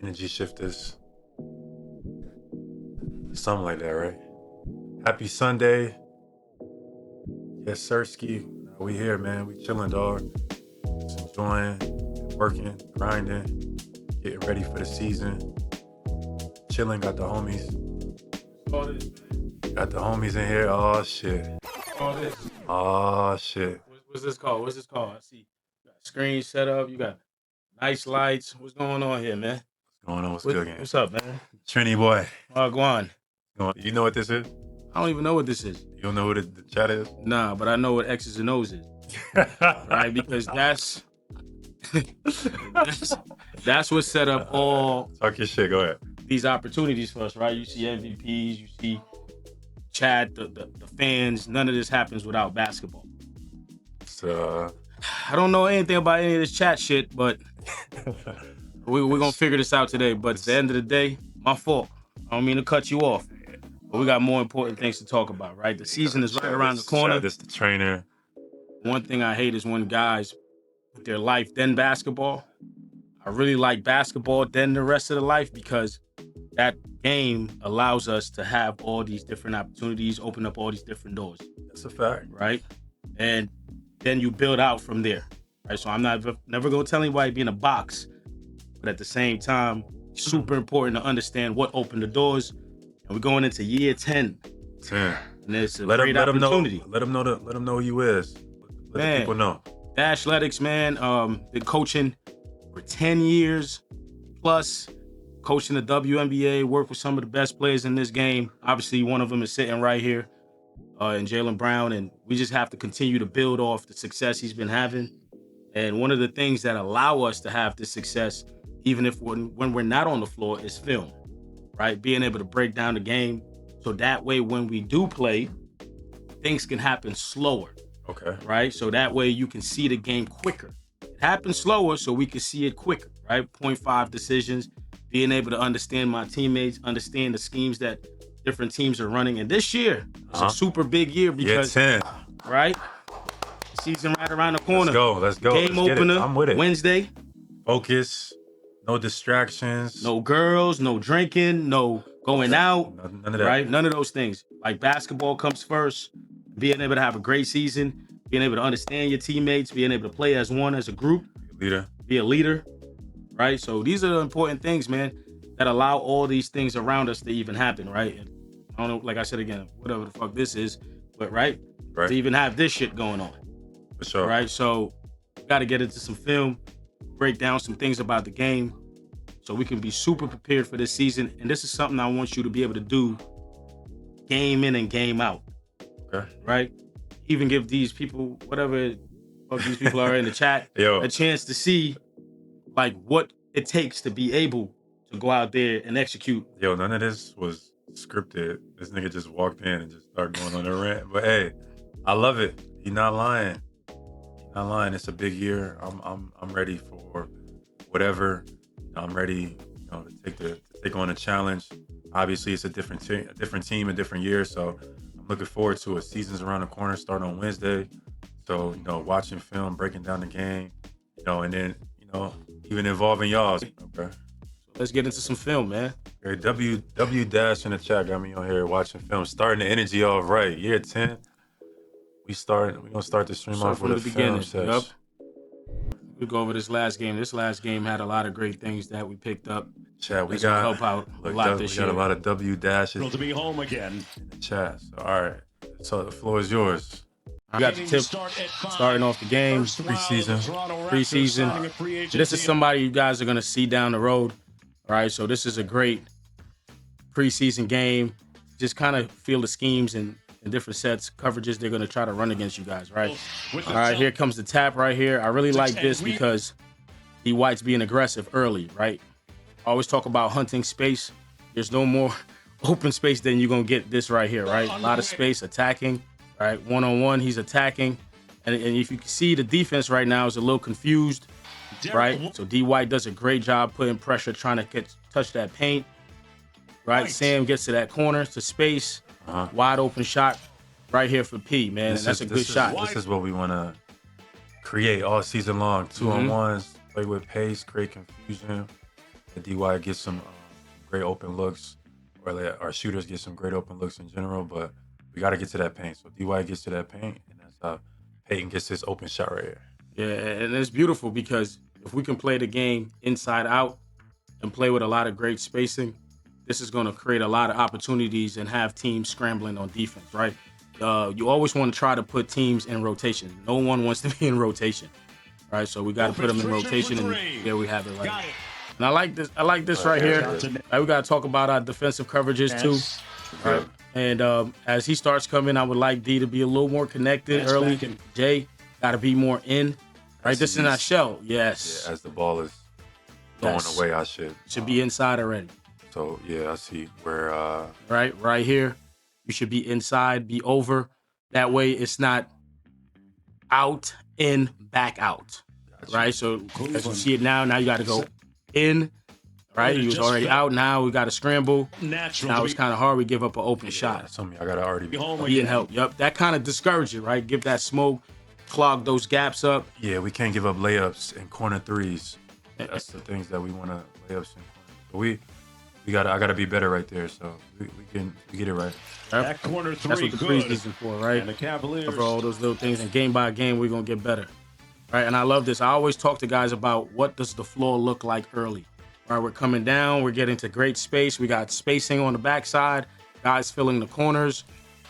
energy shifters, something like that, right? Happy Sunday. Yes, Sirski. We here, man. We chilling, dog. Just enjoying, working, grinding, getting ready for the season. Chilling, got the homies. All this, man. Got the homies in here. Oh, shit. All this. Oh, shit. What's this called? What's this called? I see you got screen set up. You got nice lights. What's going on here, man? What's going on? What's good, gang? What's up, man? Trini boy. Go on. You know what this is? I don't even know what this is. You don't know what the chat is? Nah, but I know what X's and O's is. Right? Because that's what set up all Talk your shit. Go ahead. these opportunities for us, right? You see MVPs, you see chat, the fans. None of this happens without basketball. So, I don't know anything about any of this chat shit, but we're going to figure this out today. But at the end of the day, my fault. I don't mean to cut you off. But we got more important things to talk about, right? The season is right around the corner. This the trainer. One thing I hate is when guys put their life then basketball. I really like basketball then the rest of the life because that game allows us to have all these different opportunities, open up all these different doors. That's a fact. Right? And then you build out from there. Right? So I'm never going to tell anybody be in a box. But at the same time, super important to understand what opened the doors. And we're going into year 10. 10. And it's a great opportunity. Let them know who you is. Let the people know. Dashletics, man. Been coaching for 10 years plus, coaching the WNBA, worked with some of the best players in this game. Obviously, one of them is sitting right here, in Jaylen Brown, and we just have to continue to build off the success he's been having. And one of the things that allow us to have this success, even if when we're not on the floor, is film, right? Being able to break down the game so that way when we do play, things can happen slower. Okay. Right? So that way you can see the game quicker. It happens slower so we can see it quicker, right? 0.5 decisions, being able to understand my teammates, understand the schemes that different teams are running. And this year, it's a super big year because, year 10. right? Season right around the corner. Let's go. Game Let's opener, I'm with it. Wednesday. Focus, no distractions. No girls, no drinking, no going out. None of that. Right? None of those things. Like basketball comes first. Being able to have a great season, being able to understand your teammates, being able to play as one, as a group, be a leader, right? So these are the important things, man, that allow all these things around us to even happen, right? And I don't know, like I said again, whatever the fuck this is, but right? To even have this shit going on. For sure. Right? So got to get into some film, break down some things about the game so we can be super prepared for this season. And this is something I want you to be able to do game in and game out. Okay. Right? Even give these people, whatever fuck these people are in the chat, a chance to see like what it takes to be able to go out there and execute. Yo, none of this was scripted. This nigga just walked in and just started going on a rant. But hey, I love it. He's not lying. He's not lying. It's a big year. I'm ready for whatever. I'm ready, to take on a challenge. Obviously, it's a different team, a different year. So I'm looking forward to it. Season's around the corner, starting on Wednesday. So, watching film, breaking down the game, and then, even involving y'all. Okay. So let's get into some film, man. Okay, W Dash in the chat got me on here watching film, starting the energy off right. Year 10. We're gonna start the stream off with a film session. Yep. We'll go over this last game. This last game had a lot of great things that we picked up. Chat, we got help out a lot this year. We got a lot of W dashes. Thrilled to be home again. In the chat. So, all right. So the floor is yours. We got the tip starting off the game. Preseason. This is somebody you guys are going to see down the road. All right. So this is a great preseason game. Just kind of feel the schemes and different sets, coverages they're going to try to run against you guys. Right. All right. Here comes the tap right here. I really like this because D. White's being aggressive early. Right. I always talk about hunting space. There's no more open space than you're going to get this right here, right? A lot of space attacking, right? One-on-one, he's attacking. And if you can see, the defense right now is a little confused, right? So D. White does a great job putting pressure, trying to touch that paint, right? Sam gets to that corner, to space, wide open shot right here for P, man. And that's a good shot. This is what we want to create all season long. 2-on-1s, play with pace, create confusion. that DY gets some great open looks, or that our shooters get some great open looks in general. But we got to get to that paint. So DY gets to that paint, and that's how Peyton gets his open shot right here. Yeah, and it's beautiful because if we can play the game inside out and play with a lot of great spacing, this is going to create a lot of opportunities and have teams scrambling on defense, right? You always want to try to put teams in rotation. No one wants to be in rotation, right? So we got to put them in rotation, and there we have it right here. And I like this. I like this right here. Right, we got to talk about our defensive coverages too. Right. And as he starts coming, I would like D to be a little more connected early. Jay got to be more in. Right, this is in our shell. Yes. Yeah, as the ball is going away, I should be inside already. So yeah, I see where right here. You should be inside, be over. That way it's not out, in, back out. Gotcha. Right? So as you see it now you got to go in. Right? He was already out. Now we got to scramble. Now it's kind of hard. We give up an open shot. Something I got to already be in help. Yep. That kind of discourages it, right? Give that smoke, clog those gaps up. Yeah, we can't give up layups and corner threes. That's the things that we want to layups and corner. But I gotta be better right there. So we get it right. That corner three, that's what the preseason for, right? And the Cavaliers. For all those little things, and game by game, we're gonna get better, right? And I love this. I always talk to guys about what does the floor look like early. Right, we're coming down. We're getting to great space. We got spacing on the backside. Guys filling the corners,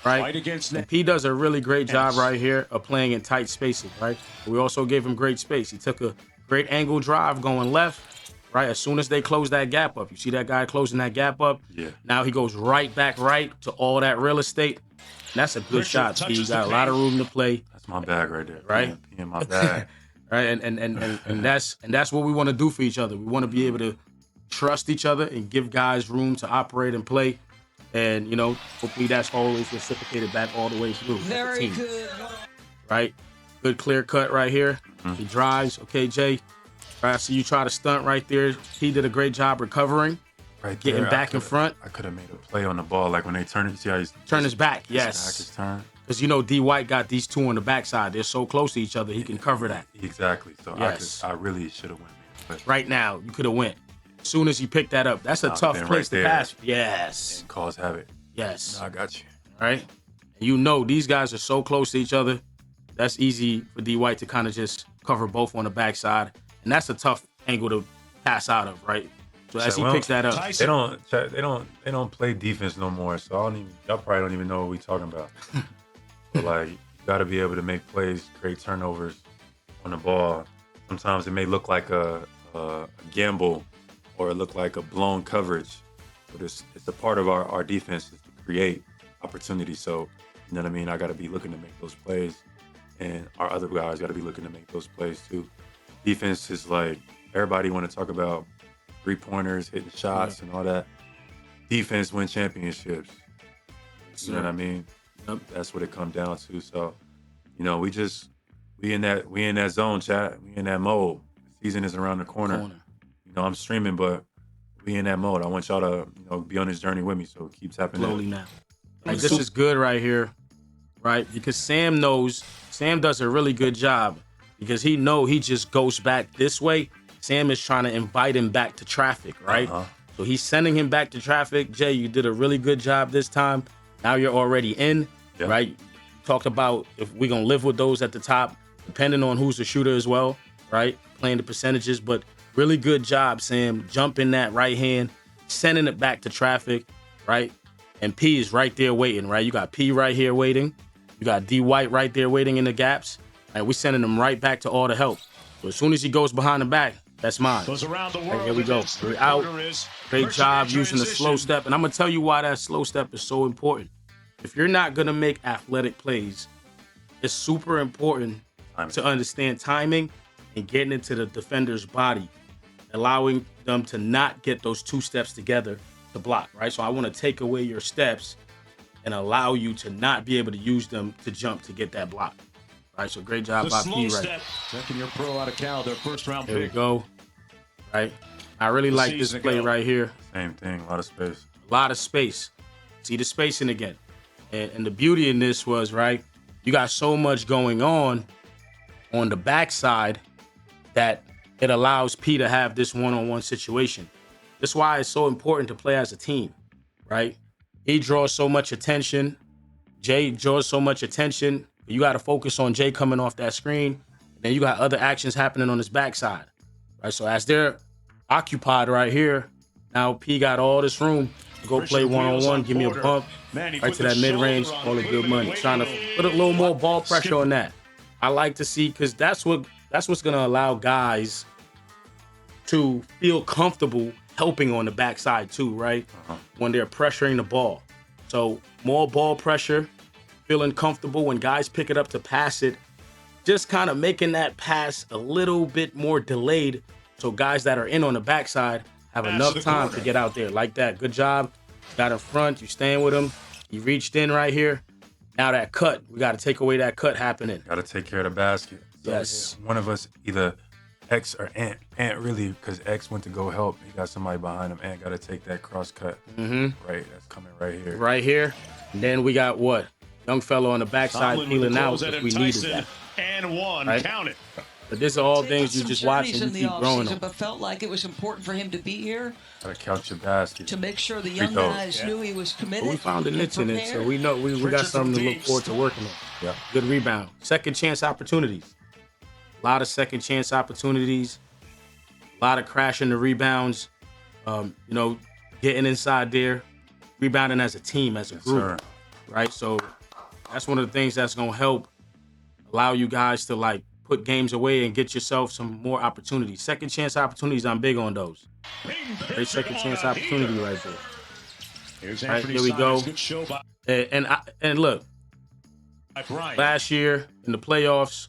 right? And P does a really great job right here of playing in tight spacing, right? We also gave him great space. He took a great angle drive going left, right? As soon as they close that gap up, you see that guy closing that gap up? Yeah. Now he goes right back right to all that real estate. And that's a good shot, P. You got a lot of room to play. That's my bag right there. Right? P in my bag. Right? And that's what we want to do for each other. We want to be able to trust each other and give guys room to operate and play. And, you know, hopefully that's always reciprocated back all the way through. Very good. Right? Good clear cut right here. Mm-hmm. He drives. Okay, Jay. Right, so you try to stunt right there. He did a great job recovering. Right there, getting back in front. I could have made a play on the ball. Like when they turn it, see how he's turn his back. Yes. Back his turn. Because, you know, D. White got these two on the backside. They're so close to each other, he can cover that. Exactly. So yes. I really should have went. But right now, you could have went. As soon as you pick that up, that's a tough place to pass. Yes. And cause havoc. Yes. No, I got you. All right. And you know, these guys are so close to each other. That's easy for D. White to kind of just cover both on the backside. And that's a tough angle to pass out of, right? So as he picks that up, they don't play defense no more. So y'all probably don't even know what we talking about. But like, you got to be able to make plays, create turnovers on the ball. Sometimes it may look like a gamble, or it look like a blown coverage, but it's a part of our defense is to create opportunity. So, you know what I mean? I got to be looking to make those plays, and our other guys got to be looking to make those plays too. Defense is like, everybody want to talk about 3-pointers, hitting shots, and all that. Defense win championships. You know what I mean? Yep. That's what it comes down to. So, you know, we in that zone, chat. We in that mode. The season is around the corner. You know, I'm streaming, but we in that mode. I want y'all to, you know, be on this journey with me. So keep tapping slowly now. Like, this is good right here, right? Because Sam does a really good job because he just goes back this way. Sam is trying to invite him back to traffic, right? So he's sending him back to traffic. Jay, you did a really good job this time. Now you're already in, right? You talked about if we're going to live with those at the top, depending on who's the shooter as well, right? Playing the percentages, but really good job, Sam. Jumping that right hand, sending it back to traffic, right? And P is right there waiting, right? You got P right here waiting. You got D White right there waiting in the gaps. And we're sending him right back to all the help. So as soon as he goes behind the back, that's mine. Goes around the world. Right, here we go. We're out. Great job using the slow step. And I'm going to tell you why that slow step is so important. If you're not going to make athletic plays, it's super important to understand timing and getting into the defender's body, allowing them to not get those two steps together to block, right? So I want to take away your steps and allow you to not be able to use them to jump to get that block. All right, so great job by P right. Second year pro out of Cal, their first round pick. There we go. Right. I really like this play right here. Same thing, a lot of space. A lot of space. See the spacing again. And the beauty in this was, right, you got so much going on the backside that it allows P to have this one-on-one situation. That's why it's so important to play as a team, right? He draws so much attention. Jay draws so much attention. You got to focus on Jay coming off that screen. And then you got other actions happening on his backside, right? So as they're occupied right here, now P got all this room to go play one-on-one, give me a bump right to that mid-range, all the good money. Trying to put a little more ball pressure on that. I like to see, because that's what's going to allow guys to feel comfortable helping on the backside too, right? When they're pressuring the ball. So more ball pressure, feeling comfortable when guys pick it up to pass it, just kind of making that pass a little bit more delayed so guys that are in on the backside have enough time to get out there. Like that. Good job. Got in front. You staying with him. You reached in right here. Now that cut, we got to take away that cut happening. Got to take care of the basket. So Yes. One of us, either X or Ant. Ant really, because X went to go help. He got somebody behind him. Ant got to take that cross cut. Right, that's coming right here. Right here. And then we got what? Young fellow on the backside peeling out if we needed that. And one, Right? count it. But these are all things you just watch and you in the keep growing offseason, on. but felt like it was important for him to be here Got to count your basket. to make sure the Free young throws. guys knew he was committed. But we found a and niche in it, so prepared. we know we got something to look forward to working on. Yeah. Good rebound. Second chance opportunities. A lot of second chance opportunities. A lot of crashing the rebounds. Getting inside there. Rebounding as a team, as a Yes, group. sir. Right? So that's one of the things that's going to help allow you guys to like put games away and get yourself some more opportunities. Second chance opportunities, I'm big on those. Great second chance opportunity right there. Here's Right, Anthony here we Simons. go. Good show by And look, Bryant. last year in the playoffs,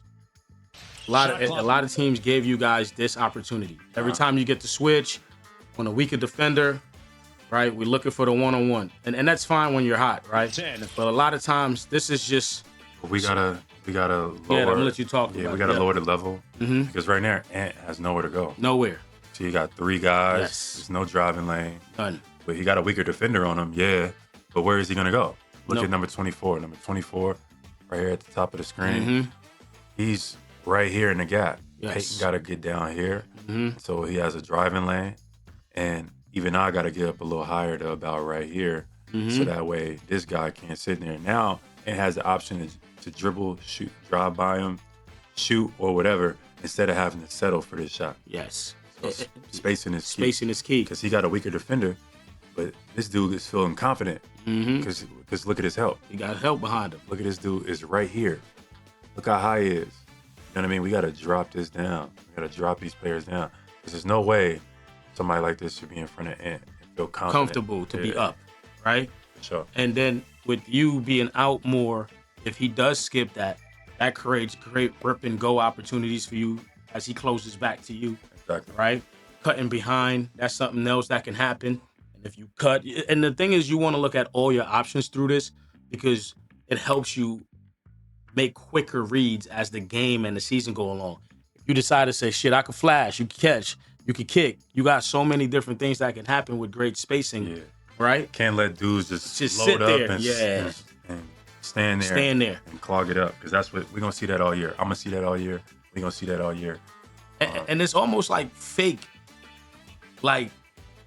a lot of teams gave you guys this opportunity. Every time you get the switch on a weaker defender, right? We're looking for the one-on-one, and that's fine when you're hot, right? 10. But a lot of times this is just We gotta lower. Yeah, I'm gonna let you talk Yeah, about we it. gotta Yeah. lower the level Mhm. because right now Ant has nowhere to go. nowhere, So you got three guys. Yes. There's no driving lane. none. But he got a weaker defender on him. Yeah, but where is he gonna go? Look No. at number 24. Number 24, right here at the top of the screen. Mhm. He's right here in the gap. Yes. Peyton got to get down here, Mhm. so he has a driving lane, and even I got to get up a little higher to about right here, so that way this guy can't sit in there. Now it has the option to dribble, shoot, drive by him, shoot, or whatever, instead of having to settle for this shot. Yes, So spacing is key. spacing is key. Because he got a weaker defender, but this dude is feeling confident Mhm. because look at his help. You got help behind him. Look at this dude is right here. Look how high he is. You know what I mean? We got to drop this down. We got to drop these players down. Because there's no way somebody like this should be in front of Ant and feel confident. Comfortable to be Yeah, up, right? For sure. And then with you being out more, if he does skip that creates great rip and go opportunities for you as he closes back to you, Exactly. right? Cutting behind, that's something else that can happen. And if you cut, and the thing is, you want to look at all your options through this because it helps you make quicker reads as the game and the season go along. If you decide to say, shit, I can flash, you can catch, you can kick, you got so many different things that can happen with great spacing, Yeah. right? Can't let dudes just Just load sit up there, and, yeah. and stand there. Stand there. And clog it up. Because that's what we're going to see that all year. I'm going to see that all year. We're going to see that all year. And it's almost like fake, like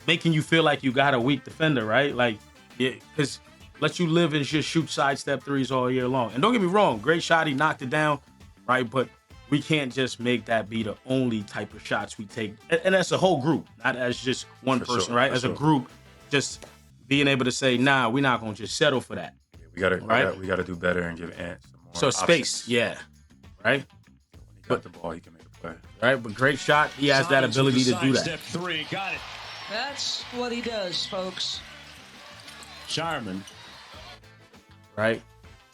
making you feel like you got a weak defender, right? Like, yeah, because let you live and just shoot sidestep threes all year long. And don't get me wrong, great shot, he knocked it down, right? But we can't just make that be the only type of shots we take. And that's a whole group, not as just one For person, sure, right? for As a sure. group, just being able to say, nah, we're not going to just settle for that. Yeah, we got to Right. we got to do better and give Ant some more So space, options. yeah, right? When he got the ball, he can make a play. Right, but great shot, he has that Simons ability with to the do that. sidestep three. Got it. That's what he does, folks. Sharman. Right?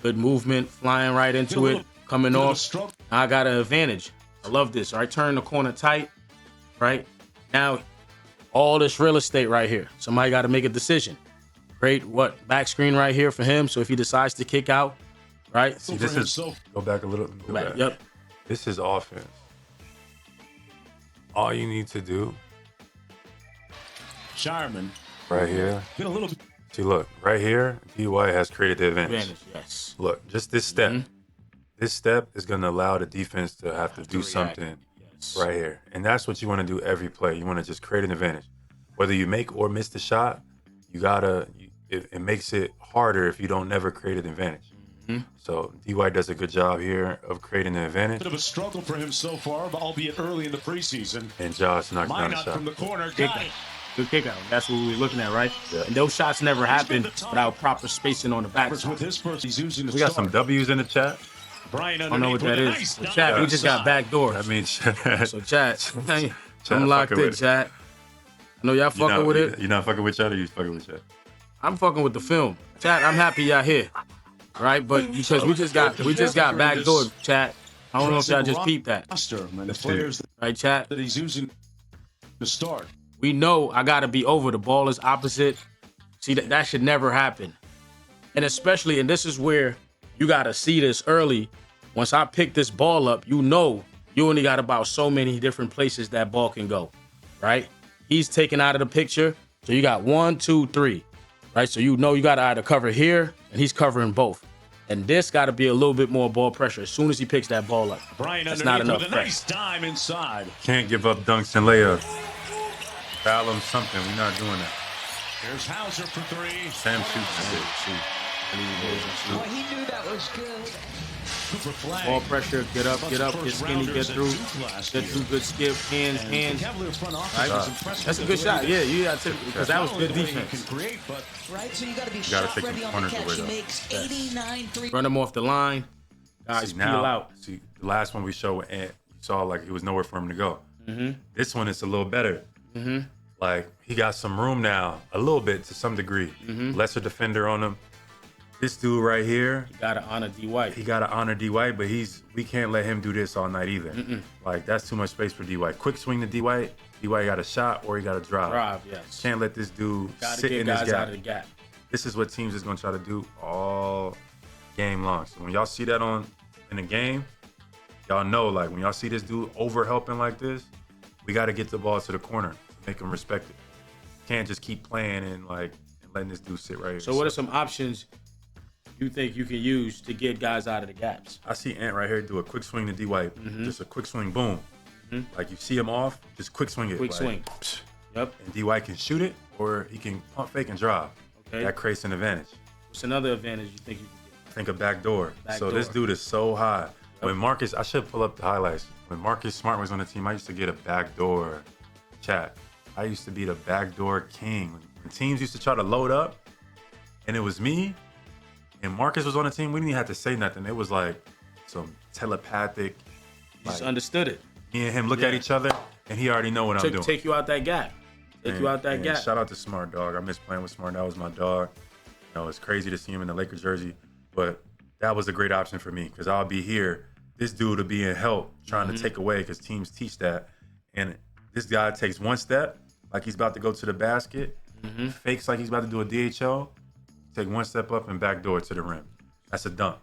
Good movement, flying right into it, coming off. I got an advantage. I love this. All right, turn the corner tight. Right? Now, all this real estate right here. Somebody got to make a decision. Great, back screen right here for him. So if he decides to kick out, right? See, this is go back a little. Go back. Yep. This is offense. All you need to do Sharman. right here. Get a little bit. See, look right here. DY has created the advantage. Advantage, yes. Look, just this step. Mhm. This step is going to allow the defense to have to do react. something Yes. right here, and that's what you want to do every play. You want to just create an advantage. whether you make or miss the shot, it makes it harder if you don't never create an advantage. So D.Y. does a good job here of creating an advantage. Bit of a struggle for him so far, albeit early in the preseason. And Josh knocks down the Minot shot. from the corner. Kick Got out. it. Good kick out. That's what we were looking at, right? Yeah. And those shots never happen without proper spacing on the With backside. his first, he's using the We got some W's in the chat. Brian I don't know what that is. Nice So, chat, we just got back doors. That means So, chat, I'm fucking locked in, with it. chat. I know y'all fucking with it. You're not fucking with chat, or you fucking with chat? I'm fucking with the film. Chat, I'm happy y'all here. Right? But because we just got back door, chat. I don't know if y'all just peeped that. roster and the players Right, chat? that he's using to start. We know I gotta be over. The ball is opposite. See, that should never happen. And especially, and this is where you gotta see this early. Once I pick this ball up, you know you only got about so many different places that ball can go. Right? He's taken out of the picture. So you got 1, 2, 3. Right? So you know you gotta either cover here, and he's covering both. And this gotta be a little bit more ball pressure as soon as he picks that ball up. Brian That's underneath not with enough a nice dime inside. Can't give up dunks and layups. Foul him something. We're not doing that. There's Hauser for three. Sam shoots. Boy, he knew that was good. Cooper flag. Ball pressure, get up, get skinny, get through, good skip, hands. Cavalier front office was impressive. That's a good shot. Yeah, you got to, because that was good He can defense. create, but Right? So you got to be gotta shot take ready the on corners the catch. away, He though. makes 89 threes. Run him off the line. Guys, peel out. See, the last one we showed with Ant, you saw like it was nowhere for him to go. This one is a little better. Like he got some room now, a little bit to some degree. Lesser defender on him. This dude right here, You got to honor D. White. he got to honor D White, but we can't let him do this all night either. Like that's too much space for D White. Quick swing to D White. D White got a shot or he got a drive. Drive, yes. Can't let this dude Got to sit get in his guys gap. out of the gap. This is what teams is gonna try to do all game long. So when y'all see that in a game, y'all know like when y'all see this dude over helping like this, we got to get the ball to the corner, make him respect it. Can't just keep playing and letting this dude sit right here. So what are some options you think you can use to get guys out of the gaps? I see Ant right here do a quick swing to D White, just a quick swing, boom. Like you see him off, just quick swing it. Quick like, swing. psh. Yep. And D White can shoot it or he can pump fake and drive. Okay. That creates an advantage. What's another advantage you think you can get? I think a back door. Back So this door. dude is so high. When Marcus, I should pull up the highlights. When Marcus Smart was on the team, I used to get a back door chat. I used to be the backdoor king. When teams used to try to load up, and it was me, and Marcus was on the team, we didn't even have to say nothing. It was like some telepathic. You just Like, understood it. me and him look at Yeah. each other, and he already know what I'm doing. Take you out that gap. Take you out that And gap. Shout out to Smart, dog. I miss playing with Smart. That was my dog. You know, it's crazy to see him in the Laker jersey, but that was a great option for me because I'll be here. This dude will be in help trying to take away because teams teach that. And this guy takes one step, like he's about to go to the basket, fakes like he's about to do a DHO, take one step up and backdoor to the rim. That's a dunk.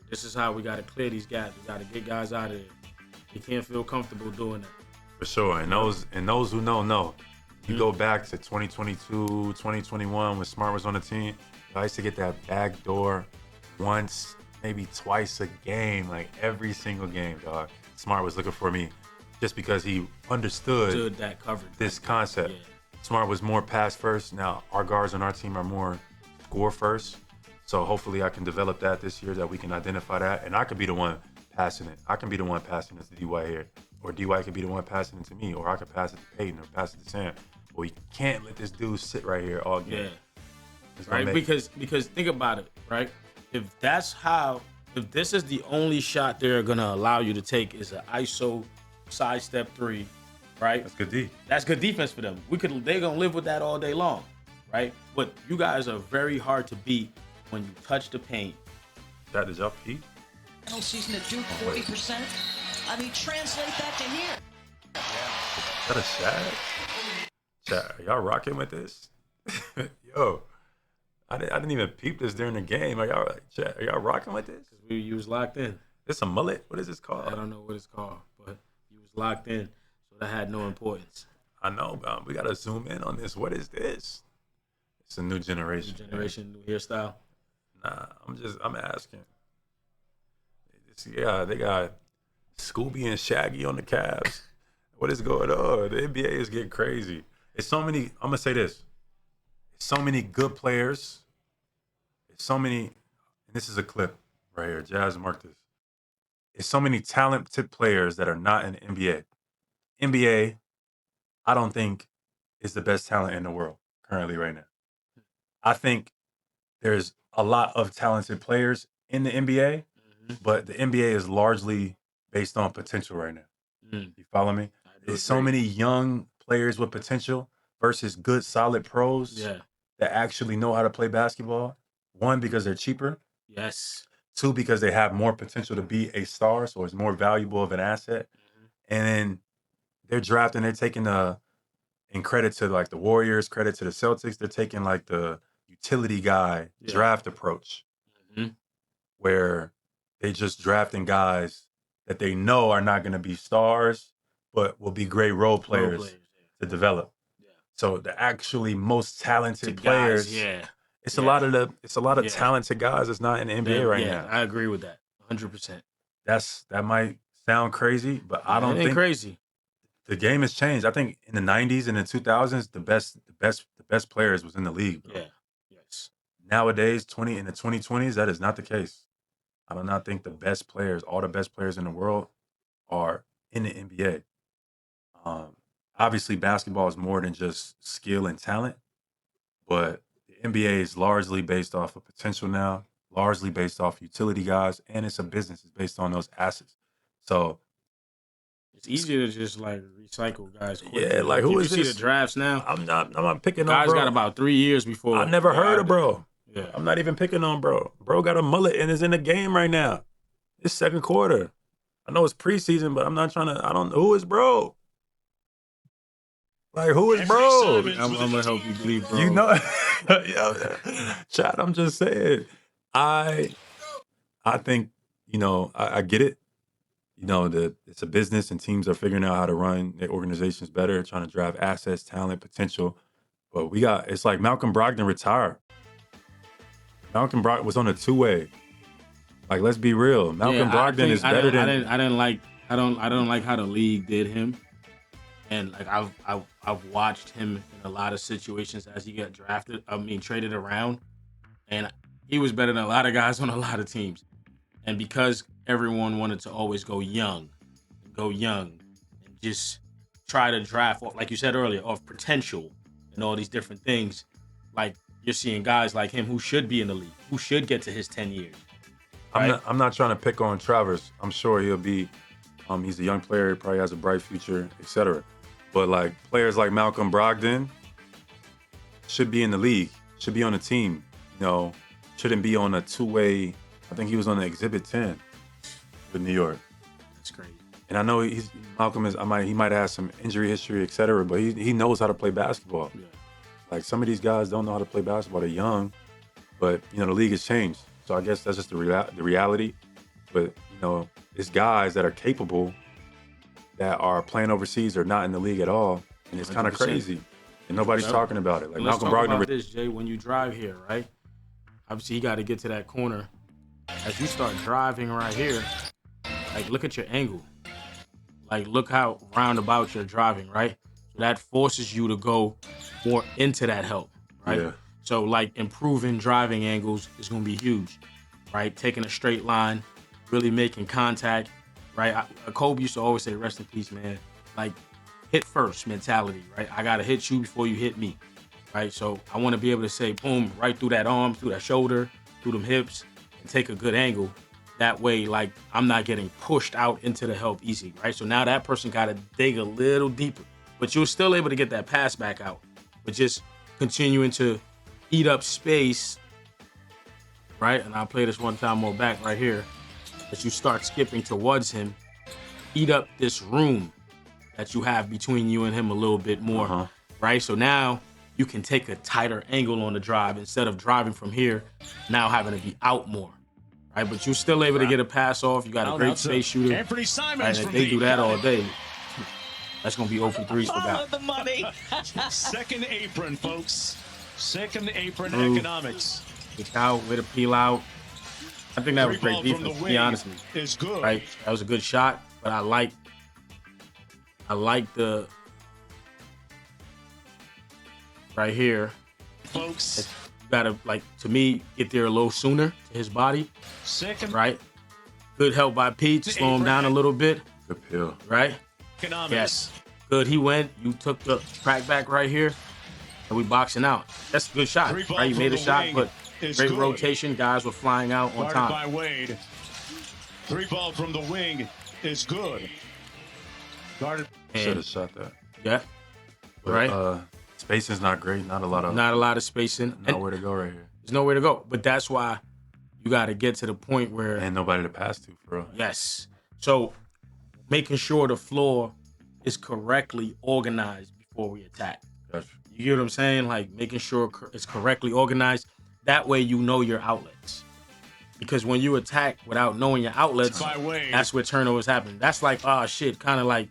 This is how we got to clear these gaps. We got to get guys out of there. They can't feel comfortable doing that. For sure. And those who know. You go back to 2022, 2021 when Smart was on the team. I used to get that back door once, maybe twice a game, like every single game, dog. Smart was looking for me just because he understood Stood that covered. this concept. Yeah. Smart was more pass first. Now our guards on our team are more score first. So hopefully I can develop that this year, that we can identify that, and I could be the one passing it. I can be the one passing it to D.Y. here, or D.Y. could be the one passing it to me, or I could pass it to Peyton or pass it to Sam. But we can't let this dude sit right here all game. Yeah. It's gonna Right? make- Because think about it, right? If this is the only shot they're gonna allow you to take is an ISO sidestep 3, right? that's good D. That's good defense for them. They're gonna live with that all day long, right? But you guys are very hard to beat when you touch the paint. That is up Pete. Final season at Duke, 40%. I mean, translate that to here. Is that a Shaq? Shaq, are y'all rocking with this? Yo, I didn't even peep this during the game. Shaq, are y'all rocking with this? You was locked in. This a mullet? What is this I called? don't know what it's called, but you was locked in, so that had no importance. I know, but we gotta zoom in on this. What is this? It's a new generation. Generation, new hairstyle. Nah, I'm asking. Yeah, they got Scooby and Shaggy on the Cavs. What is going on? The NBA is getting crazy. It's so many. I'm gonna say this. It's so many good players. It's so many. And this is a clip right here. Jazz, mark this. It's so many talented players that are not in the NBA. NBA, I don't think is the best talent in the world currently right now. I think there's a lot of talented players in the NBA, but the NBA is largely based on potential right now. You follow me? There's so many young players with potential versus good, solid pros that actually know how to play basketball. One, because they're cheaper. Yes. Two, because they have more potential to be a star, so it's more valuable of an asset. And then they're drafting, they're taking and credit to like the Warriors, credit to the Celtics, they're taking like the utility guy draft approach where they just drafting guys that they know are not going to be stars, but will be great role players to develop. So the actually most talented players, it's a lot of talented guys that's not in the NBA right now. I agree with that, 100%. That might sound crazy, but I don't think crazy. The game has changed. I think in the 90s and the 2000s, the best players was in the league, bro. Yeah. Yes. Nowadays, in the 2020s, that is not the case. I do not think the best players, all the best players in the world, are in the NBA. Obviously, basketball is more than just skill and talent, but the NBA is largely based off of potential now, largely based off utility guys, and it's a business. It's based on those assets. So it's easier to just like recycle guys quickly. Yeah, like who is this? You see the drafts now? I'm not picking on guys bro. Got about 3 years before. I never heard of bro. Yeah. I'm not even picking on bro. Bro got a mullet and is in the game right now. It's second quarter. I know it's preseason, but I'm not trying to. I don't know who is bro. Like who is bro? I'm gonna help you believe, bro. You know, Chad. I'm just saying. I think I get it. It's a business and teams are figuring out how to run their organizations better, trying to drive assets, talent, potential. But it's like Malcolm Brogdon retired. Malcolm Brogdon was on a two-way. Like, let's be real. Malcolm Brogdon is better than. I don't like how the league did him, and like I've watched him in a lot of situations as he got traded around, and he was better than a lot of guys on a lot of teams, and because everyone wanted to always go young, and just try to draft, like you said earlier, off potential and all these different things. Like you're seeing guys like him who should be in the league, who should get to his 10 years. Right? I'm not trying to pick on Travers. I'm sure he'll be. He's a young player. He probably has a bright future, etc. But like players like Malcolm Brogdon should be in the league, should be on a team. Shouldn't be on a two-way. I think he was on the Exhibit 10 with New York. That's crazy. And I know Malcolm is. He might have some injury history, etc. But he knows how to play basketball. Yeah. Like some of these guys don't know how to play basketball. They're young, but the league has changed. So I guess that's just the reality. But it's guys that are capable that are playing overseas or not in the league at all, and it's kind of crazy. And nobody's talking about it. Like Let's Malcolm talk Brogdon. About this, Jay, when you drive here, right? Obviously, you got to get to that corner. As you start driving right here, like look at your angle. Like look how roundabout you're driving, right? So that forces you to go more into that help, right? Yeah. So like improving driving angles is going to be huge, right? Taking a straight line, really making contact, right? Kobe used to always say, rest in peace, man. Like hit first mentality, right? I got to hit you before you hit me, right? So I want to be able to say, boom, right through that arm, through that shoulder, through them hips, and take a good angle. That way, like, I'm not getting pushed out into the help easy, right? So now that person got to dig a little deeper, but you're still able to get that pass back out, but just continuing to eat up space, right? And I'll play this one time more back right here. As you start skipping towards him, eat up this room that you have between you and him a little bit more, right? So now you can take a tighter angle on the drive instead of driving from here, now having to be out more. Right, but you're still able to get a pass off. You got a great space shooter. Anthony Simons, right, and if they do that all day, that's going to be open threes for Follow the money. Second apron, folks. Second apron Ooh. economics. Kick out, way to peel out. I think that was great defense, to be honest with you. Is good. Right, that was a good shot, but I like the right here. Folks, You gotta, like, to me, get there a little sooner to his body, second right? Good help by Pete, slow him down a little bit, Good pill. right? economics. Yes. Good, he went. You took the crack back right here, and we boxing out. That's a good shot, Three ball right? You from made a the shot, wing but is great good. rotation. Guys were flying out on Guarded time. by Wade. Three ball from the wing is good. Guarded. Should And have shot that. yeah, But, right. Spacing's not great. Not a lot of Not a lot of spacing. And nowhere to go right here. there's nowhere to go. But that's why you got to get to the point where And nobody to pass to, for real. yes. So making sure the floor is correctly organized before we attack. Gotcha. You get what I'm saying? Like making sure it's correctly organized. That way you know your outlets. Because when you attack without knowing your outlets, By Wade. that's where turnovers happen. That's like, oh shit, kind of like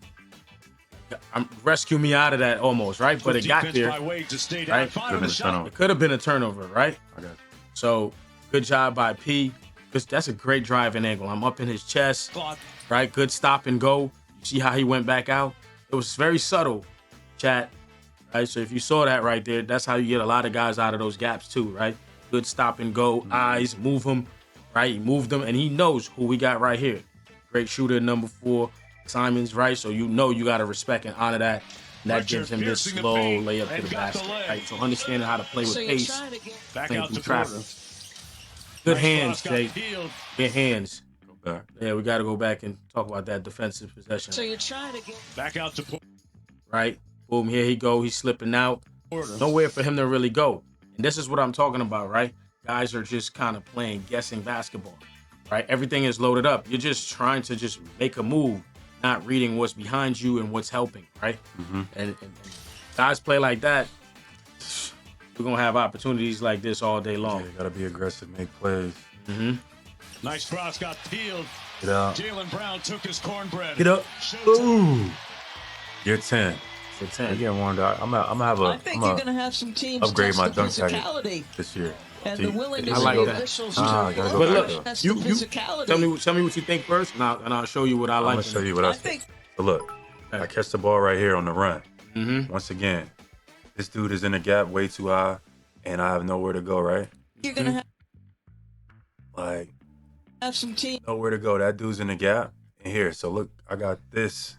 rescue me out of that almost, right? But it got Defense there. by Wade to stay down. Right? Five on the Good shot. turnover. It could have been a turnover, right? I got you. So good job by P. Because that's a great driving angle. I'm up in his chest, Clock. right? Good stop and go. You see how he went back out? It was very subtle, chat. Right? So if you saw that right there, that's how you get a lot of guys out of those gaps too, right? Good stop and go, eyes, move him, right? He moved them, and he knows who we got right here. Great shooter, number 4, Simons, right? So you know you got to respect and honor that. And that Fletcher gives him this piercing the slow paint layup to and the got the basket, leg. right? So understanding how to play with So you're pace, trying to get Back playing out through to traffic. Porter. Good Nice hands, cross, got Jay. Field. Good hands. Go back. Yeah, we got to go back and talk about that defensive possession, so you're trying to get Back out to right? Boom, here he go. He's slipping out. Porter. Nowhere for him to really go. And this is what I'm talking about, right? Guys are just kind of playing guessing basketball, right? Everything is loaded up. You're just trying to just make a move, not reading what's behind you and what's helping, right? Mm-hmm. And guys play like that, we're going to have opportunities like this all day Yeah, long. you gotta be aggressive, make plays. Mm-hmm. Nice cross, got Field. Get out. Jaylen Brown took his cornbread. Get up. Showtime. Ooh. Get 10. It's I'm 10. getting warmed out. I'm gonna have a. I think you're going to have some teams upgrade test my the dunk tag physicality this year. and See, the willingness I like of the that. officials I gotta go But back look, though. test you the physicality. tell me what you think first, and I'll show you what I I'm like. gonna show you what I I think So look, I catch the ball right here on the run. Mm-hmm. Once again, this dude is in the gap way too high, and I have nowhere to go. Right, you're going to like have some teams. nowhere to go. That dude's in the gap, and here. So look, I got this,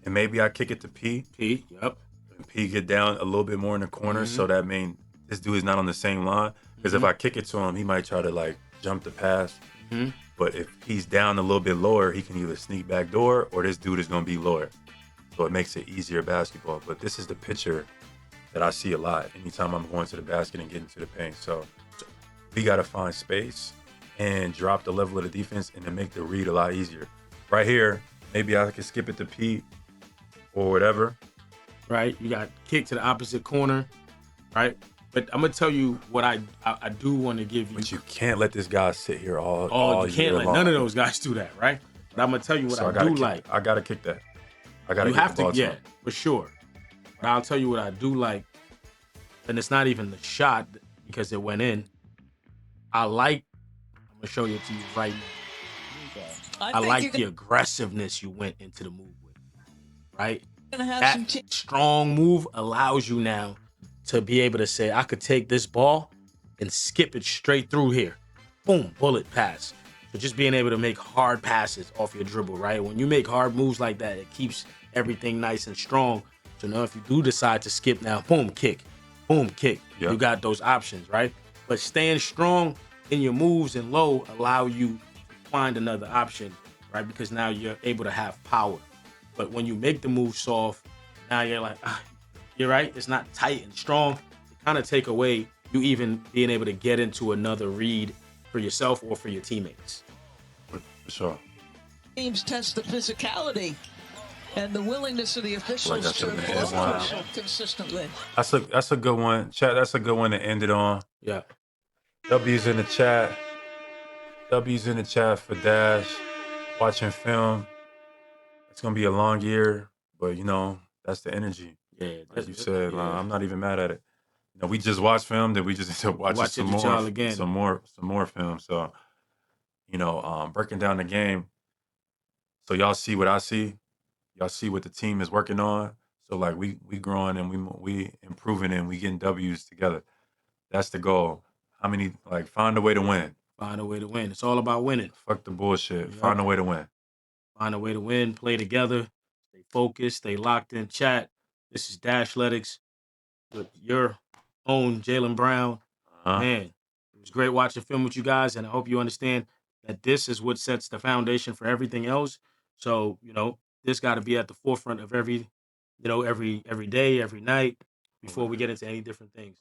and maybe I kick it to P. P. Yep. And P get down a little bit more in the corner, so that means this dude is not on the same line. Because if I kick it to him, he might try to like jump the pass. Mm-hmm. But if he's down a little bit lower, he can either sneak back door or this dude is going to be lower. So it makes it easier basketball. But this is the picture that I see a lot anytime I'm going to the basket and getting to the paint. So we got to find space and drop the level of the defense and then make the read a lot easier. Right here, maybe I can skip it to Pete or whatever. Right? You got kicked to the opposite corner, right? But I'm gonna tell you what I do want to give you. But you can't let this guy sit here all you can't year let long. none of those guys do that, right? But I'm gonna tell you what So I gotta do kick, like. I got to kick that. I got to You get have the ball to, yeah, him. for sure. But I'll tell you what I do like, and it's not even the shot because it went in. I'm gonna show you to you right now. I think like you're the aggressiveness you went into the move with, right? going to have That some teams. strong move allows you now to be able to say, I could take this ball and skip it straight through here. Boom, bullet pass. So just being able to make hard passes off your dribble, right? When you make hard moves like that, it keeps everything nice and strong. So now if you do decide to skip now, boom, kick. Boom, kick. Yep. You got those options, right? But staying strong in your moves and low allow you to find another option, right? Because now you're able to have power. But when you make the move soft, now you're like, you're right. It's not tight and strong. It kind of take away you even being able to get into another read for yourself or for your teammates. For sure. Teams test the physicality and the willingness of the officials that's to an enforce one. pressure consistently. That's a good one. Chat, that's a good one to end it on. Yeah. W's in the chat. W's in the chat for Dash. Watching film. It's gonna be a long year, but you know, that's the energy. Yeah. Like you said, yeah. I'm not even mad at it. You know, we just watched film, then we just end up watching Watch some it with more, y'all again. some more film. So, you know, breaking down the game. So y'all see what I see. Y'all see what the team is working on. So like we growing and we improving and we getting W's together. That's the goal. How many like find a way to win. Find a way to win. It's all about winning. Fuck the bullshit. Yep. Find a way to win. Find a way to win. Play together. Stay focused. Stay locked in. Chat. This is Dashletics with your own Jaylen Brown. Uh-huh. Man, it was great watching film with you guys, and I hope you understand that this is what sets the foundation for everything else. So, this got to be at the forefront of every day, every night, before we get into any different things.